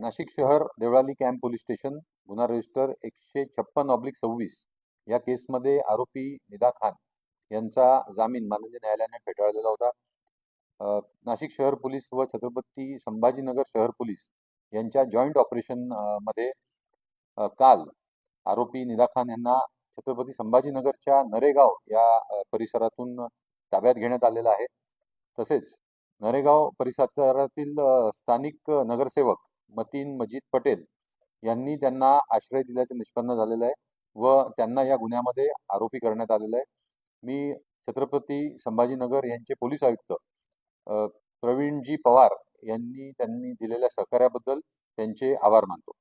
नाशिक शहर Deolali camp police station गुन्हा register 156/26 या केसमध्ये आरोपी निदा खान यांचा जामीन माननीय न्यायालयाने फेटाळलेला होता. नाशिक शहर पोलीस व छत्रपती संभाजीनगर शहर पोलीस यांच्या जॉईंट ऑपरेशन मध्ये काल आरोपी निदा खान यांना छत्रपती संभाजीनगरच्या नरेगाव या परिसरातून ताब्यात घेण्यात आलेला आहे. तसेच नरेगाव परिसरातील स्थानिक नगरसेवक मतीन मजीद पटेल यांनी त्यांना आश्रय दिल्याचे निष्पन्न झालेलं आहे व त्यांना या गुन्ह्यामध्ये आरोपी करण्यात आलेला आहे. मी छत्रपती संभाजीनगर यांचे पोलीस आयुक्त प्रवीणजी पवार यांनी दिलेल्या सहकार्याबद्दल त्यांचे आभार मानतो.